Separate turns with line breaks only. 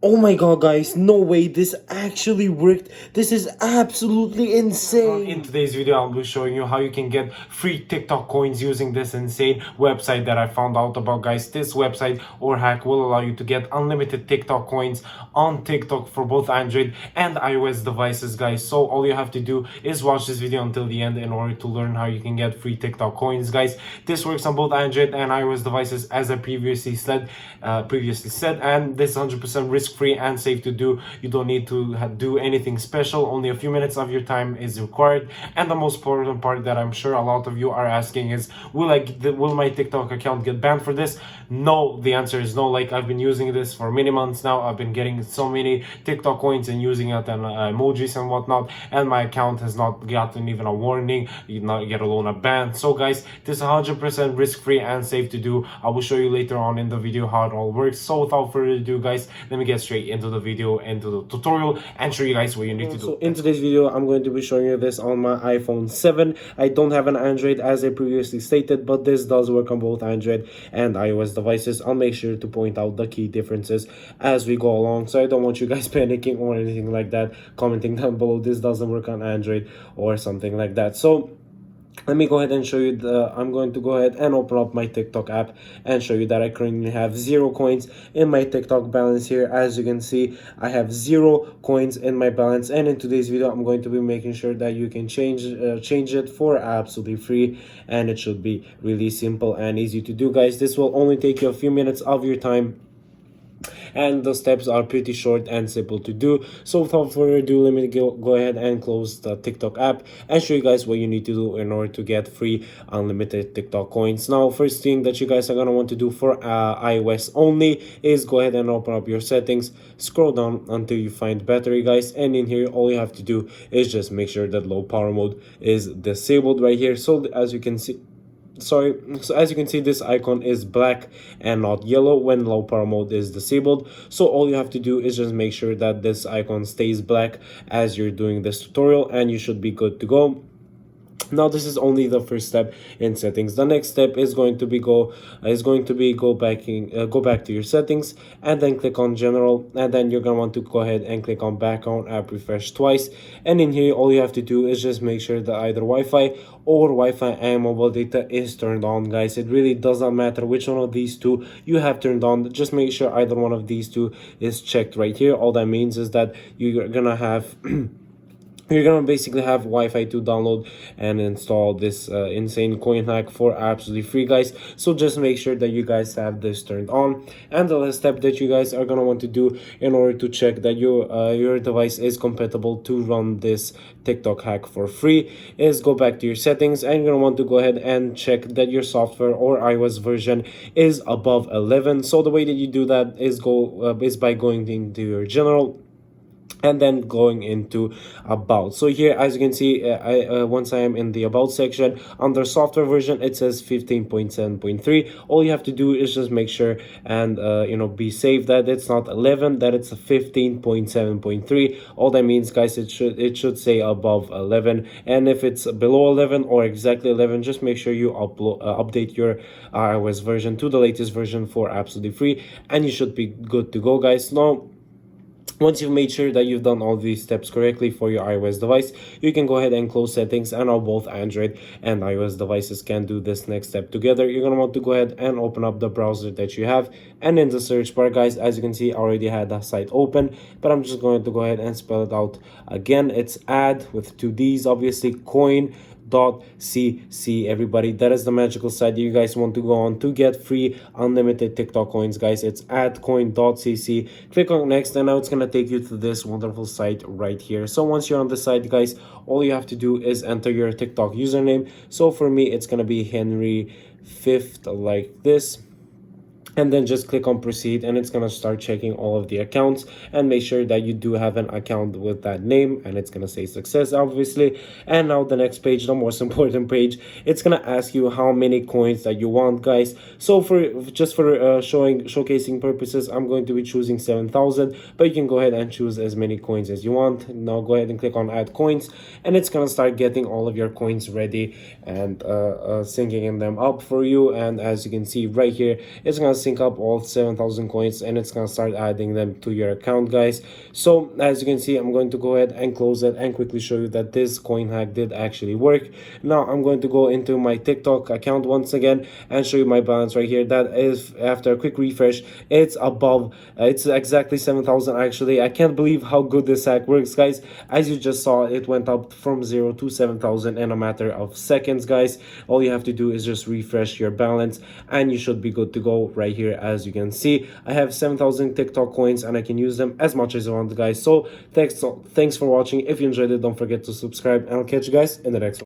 Oh my god, guys, no way, this actually worked. This is absolutely insane.
In today's video, I'll be showing you how you can get free TikTok coins using this insane website that I found out about, guys. This website or hack will allow you to get unlimited TikTok coins on TikTok for both Android and iOS devices, guys. So all you have to do is watch this video until the end in order to learn how you can get free TikTok coins, guys. This works on both Android and iOS devices, as I previously said, and this is 100% risk-free and safe to do. You don't need to do anything special. Only a few minutes of your time is required. And the most important part that I'm sure a lot of you are asking is, will my TikTok account get banned for this? No, the answer is no. Like, I've been using this for many months now. I've been getting so many TikTok coins and using it and emojis and whatnot, and my account has not gotten even a warning, not get alone a ban. So guys, this is 100% risk-free and safe to do. I will show you later on in the video how it all works. So without further ado, guys, let me get straight into the video, into the tutorial, and show you guys what you need to do.
So in today's video, I'm going to be showing you this on my iPhone 7. I don't have an Android as I previously stated, but this does work on both Android and iOS devices. I'll make sure to point out the key differences as we go along, so I don't want you guys panicking or anything like that, commenting down below this doesn't work on Android or something like that. So let me go ahead and show you I'm going to go ahead and open up my TikTok app and show you that I currently have 0 coins in my TikTok balance here. As you can see, I have 0 coins in my balance, and in today's video I'm going to be making sure that you can change it for absolutely free, and it should be really simple and easy to do, guys. This will only take you a few minutes of your time, and the steps are pretty short and simple to do. So without further ado, let me go ahead and close the TikTok app and show you guys what you need to do in order to get free unlimited TikTok coins. Now, first thing that you guys are gonna want to do for iOS only is go ahead and open up your settings, scroll down until you find battery, guys, and in here all you have to do is just make sure that low power mode is disabled right here. So as you can see, so as you can see, this icon is black and not yellow when low power mode is disabled. So all you have to do is just make sure that this icon stays black as you're doing this tutorial, and you should be good to go. Now this is only the first step in settings. The next step is going to be go back to your settings and then click on general, and then you're gonna want to go ahead and click on background app refresh twice, and in here all you have to do is just make sure that either Wi-Fi or Wi-Fi and mobile data is turned on, guys. It really does not matter which one of these two you have turned on, just make sure either one of these two is checked right here. All that means is that you're gonna have you're gonna basically have Wi-Fi to download and install this insane coin hack for absolutely free, guys. So just make sure that you guys have this turned on. And the last step that you guys are gonna want to do in order to check that your device is compatible to run this TikTok hack for free is go back to your settings, and you're gonna want to go ahead and check that your software or iOS version is above 11. So the way that you do that is by going into your general and then going into about. So here, as you can see, once I am in the about section, under software version it says 15.7.3. all you have to do is just make sure and be safe that it's not 11, that it's a 15.7.3. all that means, guys, it should say above 11, and if it's below 11 or exactly 11, just make sure you update your iOS version to the latest version for absolutely free, and you should be good to go, guys. Now, once you've made sure that you've done all these steps correctly for your iOS device, you can go ahead and close settings, and now both Android and iOS devices can do this next step together. You're going to want to go ahead and open up the browser that you have, and in the search bar, guys, as you can see, I already had the site open, but I'm just going to go ahead and spell it out again. It's add with 2 D's, obviously, coin.cc, everybody. That is the magical site that you guys want to go on to get free unlimited TikTok coins, guys. It's at coin.cc. Click on next, and now it's gonna take you to this wonderful site right here. So once you're on the site, guys, all you have to do is enter your TikTok username. So for me, it's gonna be Henry 5th, like this, and then just click on proceed, and it's gonna start checking all of the accounts, and make sure that you do have an account with that name, and it's gonna say success, obviously. And now the next page, the most important page, it's gonna ask you how many coins that you want, guys. So for showcasing purposes, I'm going to be choosing 7,000, but you can go ahead and choose as many coins as you want. Now go ahead and click on add coins, and it's gonna start getting all of your coins ready and syncing them up for you. And as you can see right here, it's gonna sync sync up all 7,000 coins, and it's gonna start adding them to your account, guys. So as you can see, I'm going to go ahead and close it and quickly show you that this coin hack did actually work. Now I'm going to go into my TikTok account once again and show you my balance right here. That is, after a quick refresh, it's above, it's exactly 7,000 actually. I can't believe how good this hack works, guys. As you just saw, it went up from 0 to 7,000 in a matter of seconds, guys. All you have to do is just refresh your balance and you should be good to go right here. As you can see, I have 7,000 TikTok coins and I can use them as much as I want, guys. So thanks for watching. If you enjoyed it, don't forget to subscribe, and I'll catch you guys in the next one.